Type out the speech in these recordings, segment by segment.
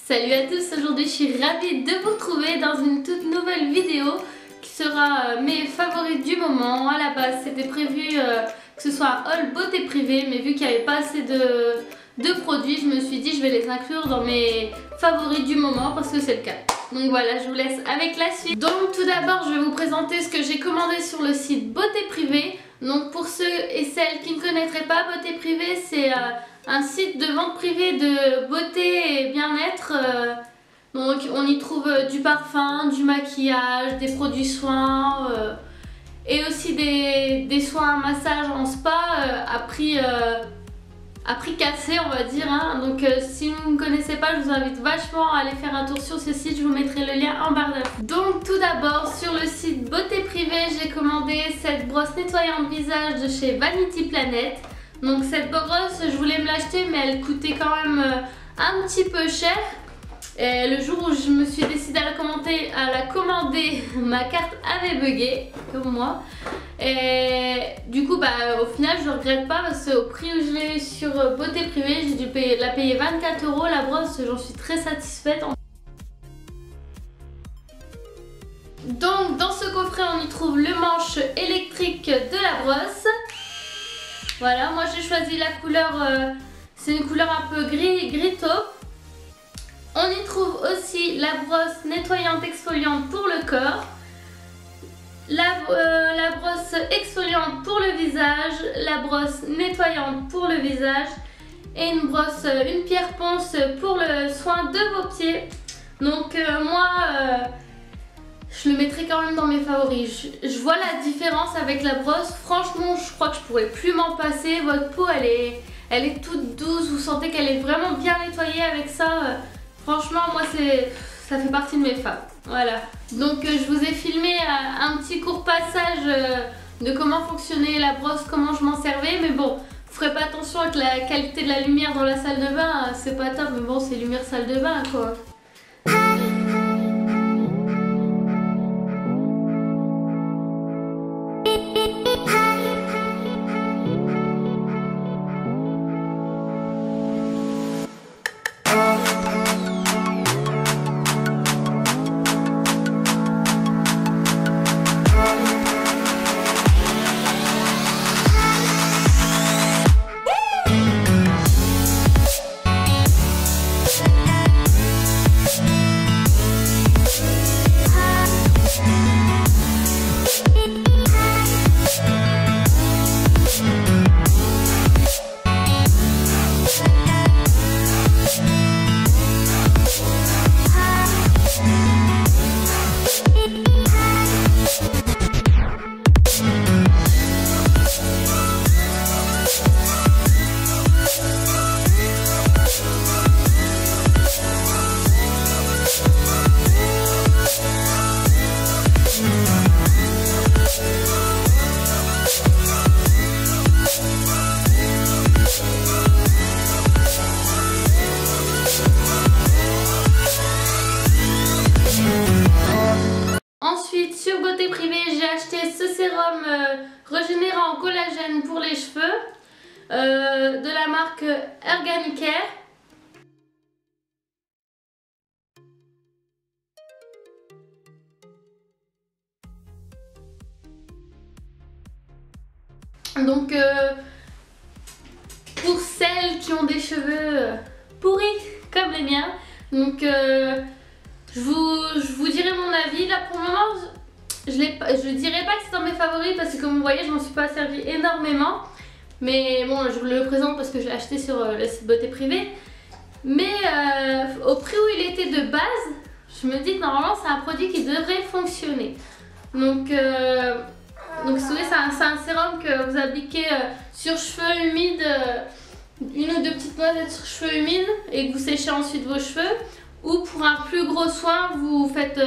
Salut à tous, aujourd'hui je suis ravie de vous retrouver dans une toute nouvelle vidéo qui sera mes favoris du moment. À la base c'était prévu que ce soit un haul beauté privée, mais vu qu'il n'y avait pas assez de produits, je me suis dit je vais les inclure dans mes favoris du moment parce que c'est le cas. Donc voilà, je vous laisse avec la suite. Donc tout d'abord je vais vous présenter ce que j'ai commandé sur le site Beauté Privée. Donc pour ceux et celles qui ne connaîtraient pas, Beauté Privée c'est un site de vente privée de beauté et bien-être. Donc on y trouve du parfum, du maquillage, des produits soins et aussi des soins massage en spa à prix cassé, on va dire. Hein. Donc si vous ne connaissez pas, je vous invite vachement à aller faire un tour sur ce site. Je vous mettrai le lien en barre d'infos. Donc tout d'abord sur le site Beauté Privée, j'ai commandé cette brosse nettoyante visage de chez Vanity Planet. Donc cette brosse, je voulais me l'acheter mais elle coûtait quand même un petit peu cher. Et le jour où je me suis décidée à la commander, ma carte avait bugué, comme moi. Et du coup, au final, je ne regrette pas parce qu'au prix où je l'ai eu sur Beauté Privée, j'ai dû la payer 24 €. La brosse, j'en suis très satisfaite. Donc dans ce coffret, on y trouve le manche électrique de la brosse. Voilà, moi j'ai choisi la couleur, c'est une couleur un peu gris taupe. On y trouve aussi la brosse nettoyante exfoliante pour le corps, la brosse exfoliante pour le visage, la brosse nettoyante pour le visage et une pierre ponce pour le soin de vos pieds. Donc moi, je le mettrai quand même dans mes favoris. Je vois la différence avec la brosse. Franchement, je crois que je pourrais plus m'en passer. Votre peau, elle est toute douce. Vous sentez qu'elle est vraiment bien nettoyée avec ça. Franchement, moi, ça fait partie de mes faves. Voilà. Donc, je vous ai filmé un petit court passage de comment fonctionnait la brosse, comment je m'en servais. Mais bon, vous ferez pas attention avec la qualité de la lumière dans la salle de bain. C'est pas top, mais bon, c'est lumière salle de bain, quoi. Ensuite, sur Beauté Privée, j'ai acheté ce sérum régénérant collagène pour les cheveux de la marque Organicare. Donc, pour celles qui ont des cheveux pourris comme les miens, donc je vous dirai mon avis. Là pour le moment, je dirais pas que c'est dans mes favoris parce que comme vous voyez, je m'en suis pas servi énormément. Mais bon, je vous le présente parce que je l'ai acheté sur le site Beauté Privée. Mais au prix où il était de base, je me dis que normalement c'est un produit qui devrait fonctionner. Donc si vous voulez, c'est un sérum que vous appliquez sur cheveux humides, une ou deux petites noisettes sur cheveux humides et que vous séchez ensuite vos cheveux. Ou pour un plus gros soin, vous faites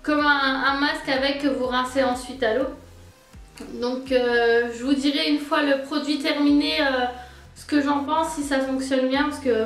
comme un masque avec que vous rincez ensuite à l'eau. Donc je vous dirai une fois le produit terminé ce que j'en pense, si ça fonctionne bien. Parce que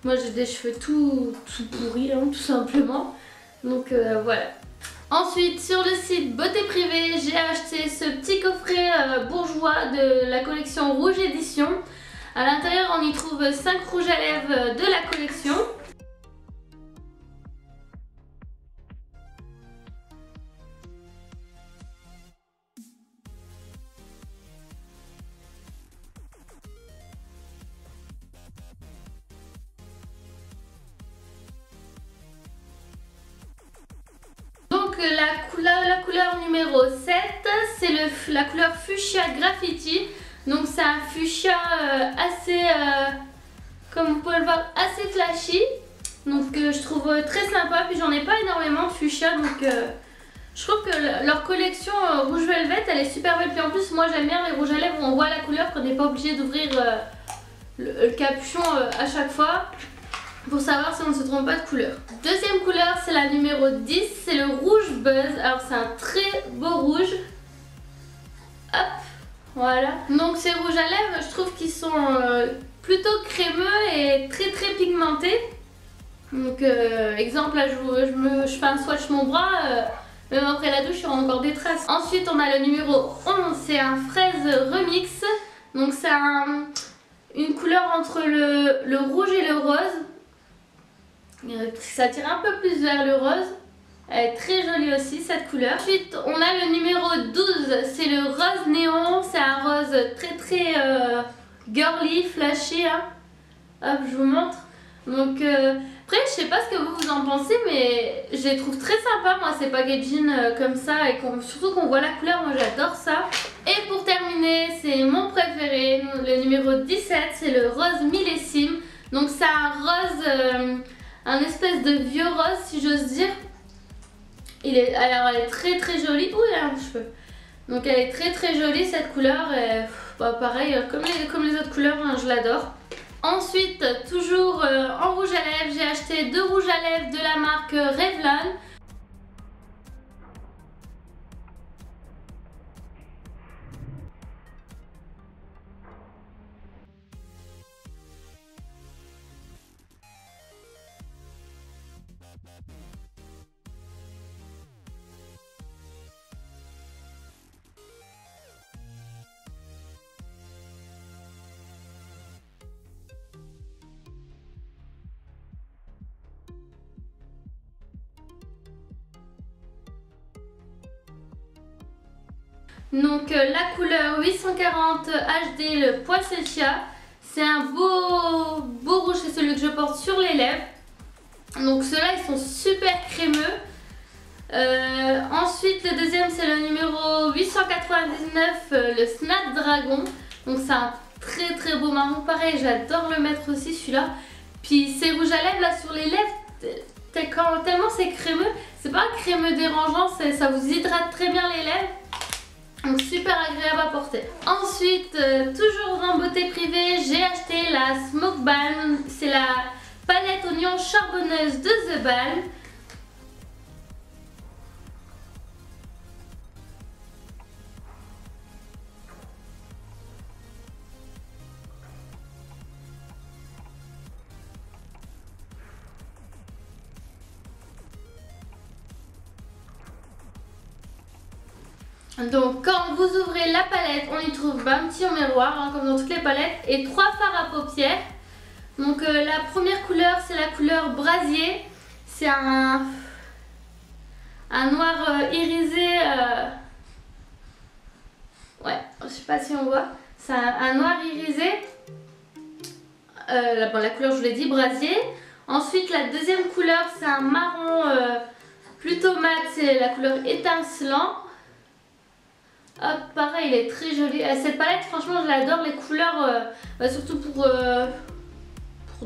moi j'ai des cheveux tout pourris, hein, tout simplement. Donc voilà. Ensuite, sur le site Beauté Privée, j'ai acheté ce petit coffret bourgeois de la collection Rouge Édition. À l'intérieur, on y trouve 5 rouges à lèvres de la collection. la couleur numéro 7, c'est la couleur fuchsia graffiti. Donc c'est un fuchsia assez, comme vous pouvez le voir, assez flashy. Donc je trouve très sympa. Puis j'en ai pas énormément de fuchsia, donc je trouve que leur collection rouge velvet elle est super belle. Puis en plus moi j'aime bien les rouges à lèvres où on voit la couleur, qu'on n'est pas obligé d'ouvrir le capuchon à chaque fois pour savoir si on ne se trompe pas de couleur. Deuxième couleur, c'est la numéro 10, c'est le rouge buzz. Alors c'est un très beau rouge. Hop, voilà. Donc ces rouges à lèvres, je trouve qu'ils sont plutôt crémeux et très pigmentés. Donc exemple, là je fais un swatch mon bras, même après la douche il y aura encore des traces. Ensuite on a le numéro 11, c'est un fraise remix. Donc c'est une couleur entre le rouge et le rose. Ça tire un peu plus vers le rose. Elle est très jolie aussi cette couleur. Ensuite on a le numéro 12, c'est le rose néon. C'est un rose très girly, flashy hein. Hop, je vous montre. Donc après je sais pas ce que vous en pensez, mais je les trouve très sympas moi ces packaging comme ça, et surtout qu'on voit la couleur, moi j'adore ça. Et pour terminer, c'est mon préféré, le numéro 17, c'est le rose millésime. Donc c'est un rose, un espèce de vieux rose si j'ose dire. Alors elle est très jolie. Ouh, il y a un cheveu. Donc elle est très jolie cette couleur. Et, bah, pareil, comme les autres couleurs, hein, je l'adore. Ensuite, toujours en rouge à lèvres, j'ai acheté 2 rouges à lèvres de la marque Revlon. Donc la couleur 840 HD, le Poinsettia. C'est un beau rouge, c'est celui que je porte sur les lèvres. Donc ceux-là ils sont super crémeux. Ensuite le deuxième c'est le numéro 899, le Snapdragon. Donc c'est un très beau marron. Pareil, j'adore le mettre aussi celui-là. Puis ces rouges à lèvres là sur les lèvres, tellement c'est crémeux. C'est pas un crémeux dérangeant, ça vous hydrate très bien les lèvres. Donc super agréable à porter. Ensuite, toujours en beauté privée, j'ai acheté la Smoke Balm. C'est la palette oignon charbonneuse de The Balm. Donc quand vous ouvrez la palette, on y trouve un petit miroir hein, comme dans toutes les palettes, et 3 fards à paupières. Donc la première couleur c'est la couleur brasier. C'est un noir irisé. Ouais, je sais pas si on voit. C'est un noir irisé. La couleur je vous l'ai dit, brasier. Ensuite la deuxième couleur c'est un marron plutôt mat, c'est la couleur étincelant. Hop, pareil, il est très joli. Cette palette, franchement, je l'adore. Les couleurs, surtout pour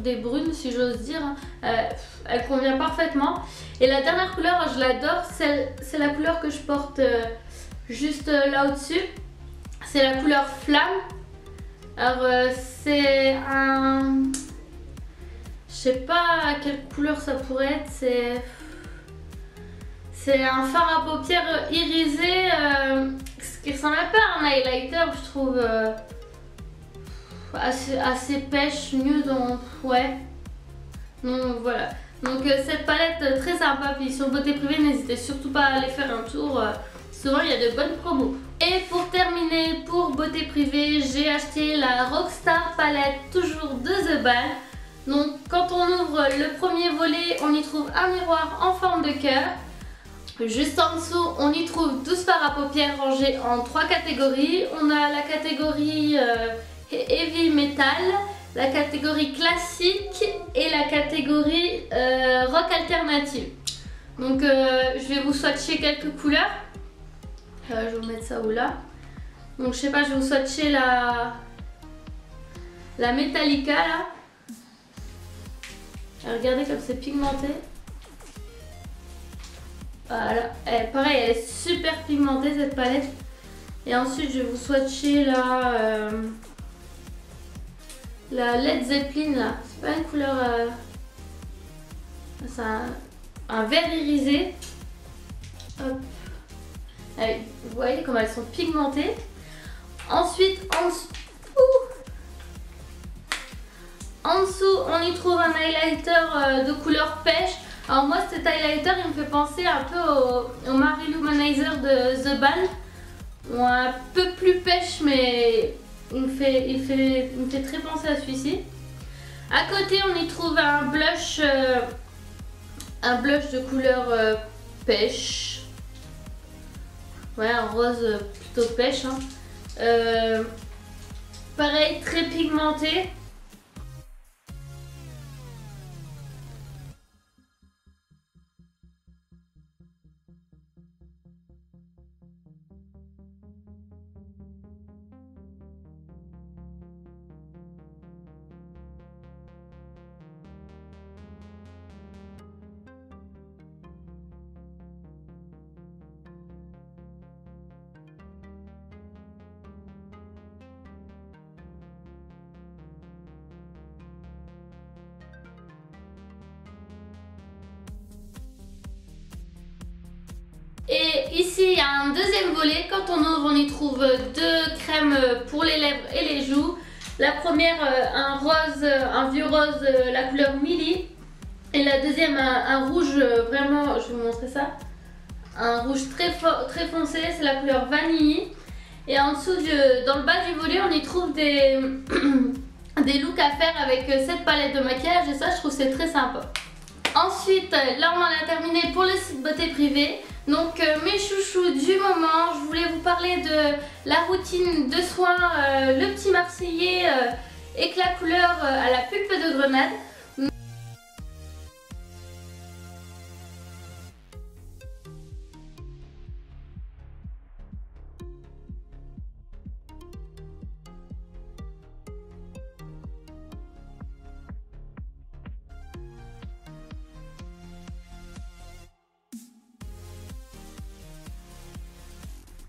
des brunes, si j'ose dire, elle convient parfaitement. Et la dernière couleur, je l'adore. C'est la couleur que je porte juste là au-dessus. C'est la couleur flamme. Alors, c'est un... Je sais pas quelle couleur ça pourrait être. C'est un fard à paupières irisé. Ce qui ressemble un peu à un highlighter, je trouve assez pêche, nude, donc ouais. Donc voilà. Donc cette palette très sympa, puis sur beauté privée, n'hésitez surtout pas à aller faire un tour. Souvent il y a de bonnes promos. Et pour terminer, pour beauté privée, j'ai acheté la Rockstar palette, toujours de The Balm. Donc quand on ouvre le premier volet, on y trouve un miroir en forme de cœur. Juste en dessous, on y trouve 12 fards à paupières rangés en 3 catégories. On a la catégorie Heavy Metal, la catégorie classique et la catégorie rock alternative. Donc je vais vous swatcher quelques couleurs. Je vais vous mettre ça où là. Donc je sais pas, je vais vous swatcher la Metallica là. Regardez comme c'est pigmenté. Voilà, pareil, elle est super pigmentée cette palette. Et ensuite je vais vous swatcher la Led Zeppelin là. C'est pas une couleur... c'est un vert irisé. Hop. Allez, vous voyez comme elles sont pigmentées. Ensuite, en dessous, on y trouve un highlighter de couleur pêche. Alors moi, cet highlighter, il me fait penser un peu au Mary Lou Manizer de The Ball. Un peu plus pêche, mais il me fait très penser à celui-ci. À côté, on y trouve un blush de couleur pêche. Ouais, un rose plutôt pêche. Hein. Pareil, très pigmenté. Et ici il y a un deuxième volet. Quand on ouvre, on y trouve deux crèmes pour les lèvres et les joues. La première un vieux rose la couleur Millie. Et la deuxième un rouge vraiment, je vais vous montrer ça. Un rouge très foncé, c'est la couleur vanille. Et en dessous, dans le bas du volet, on y trouve des looks à faire avec cette palette de maquillage. Et ça, je trouve c'est très sympa. Ensuite, là on en a terminé pour le site beauté privée. Donc mes chouchous du moment, je voulais vous parler de la routine de soins, le petit marseillais éclat couleur à la pulpe de grenade.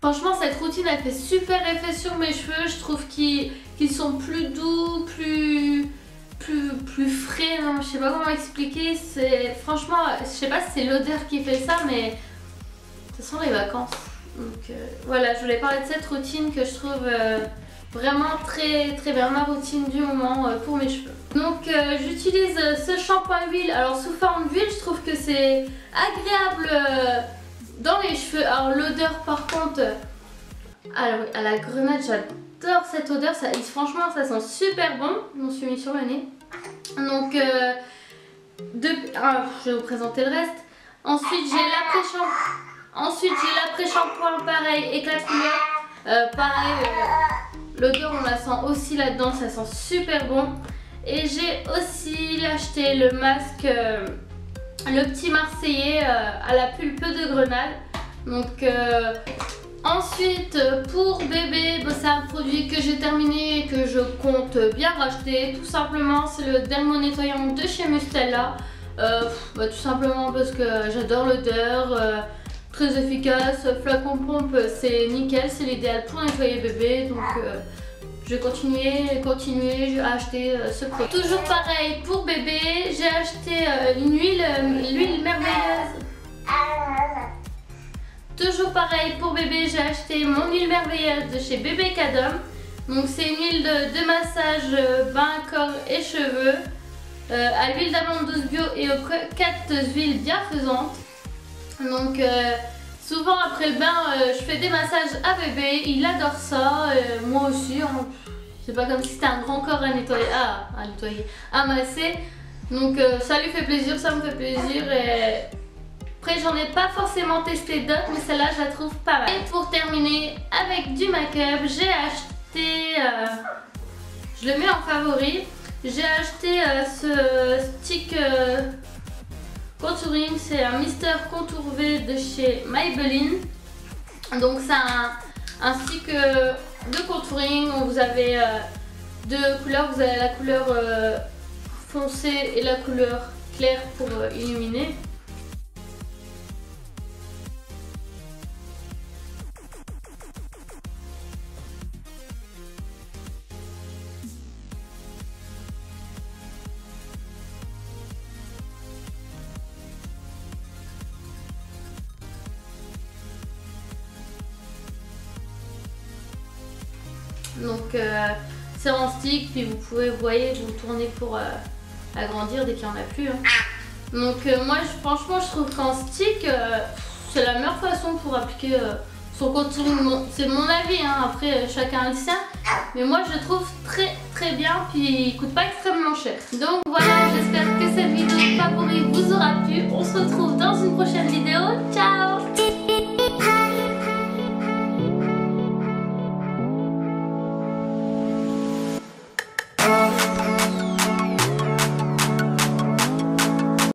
Franchement, cette routine elle fait super effet sur mes cheveux. Je trouve qu'ils sont plus doux, plus frais. Non, je sais pas comment expliquer. Franchement, je sais pas si c'est l'odeur qui fait ça, mais ce sont les vacances. Donc voilà, je voulais parler de cette routine que je trouve vraiment très bien, ma routine du moment pour mes cheveux. Donc j'utilise ce shampoing huile, alors sous forme d'huile. Je trouve que c'est agréable dans les cheveux. Alors l'odeur par contre, à la grenade, j'adore cette odeur. Franchement ça sent super bon. Je m'en suis mis sur le nez. Donc je vais vous présenter le reste. Ensuite j'ai l'après-shampoing pareil, éclat de couleur. Pareil, l'odeur on la sent aussi là-dedans, ça sent super bon. Et j'ai aussi acheté le masque, le petit marseillais à la pulpe de grenade. Donc ensuite pour bébé, c'est un produit que j'ai terminé et que je compte bien racheter. Tout simplement c'est le dermo nettoyant de chez Mustela. Tout simplement parce que j'adore l'odeur, très efficace, flacon pompe c'est nickel, c'est l'idéal pour nettoyer bébé. Donc je vais continuer à acheter ce produit. Toujours pareil pour bébé, j'ai acheté l'huile merveilleuse. Toujours pareil pour bébé, j'ai acheté mon huile merveilleuse de chez Bébé Cadom. Donc c'est une huile de massage bain, corps et cheveux à l'huile d'amande douce bio et aux 4 huiles bienfaisantes. Donc souvent après le bain, je fais des massages à bébé, il adore ça, moi aussi. C'est pas comme si c'était un grand corps à nettoyer, à masser. Donc ça lui fait plaisir, ça me fait plaisir. Et après j'en ai pas forcément testé d'autres, mais celle-là je la trouve pas mal. Et pour terminer avec du make-up, j'ai acheté, je le mets en favori, j'ai acheté ce stick Contouring, c'est un Mister Contour V de chez Maybelline. Donc c'est un stick de contouring où vous avez deux couleurs. Vous avez la couleur foncée et la couleur claire pour illuminer. Donc c'est en stick, puis vous pouvez, vous voyez, vous tournez pour agrandir dès qu'il n'y en a plus. Hein. Donc moi franchement je trouve qu'en stick c'est la meilleure façon pour appliquer son contouring. C'est mon avis, hein. Après chacun a le sien. Mais moi je le trouve très bien, puis il coûte pas extrêmement cher. Donc voilà, j'espère que cette vidéo favorite vous aura plu. On se retrouve dans une prochaine vidéo. Ciao!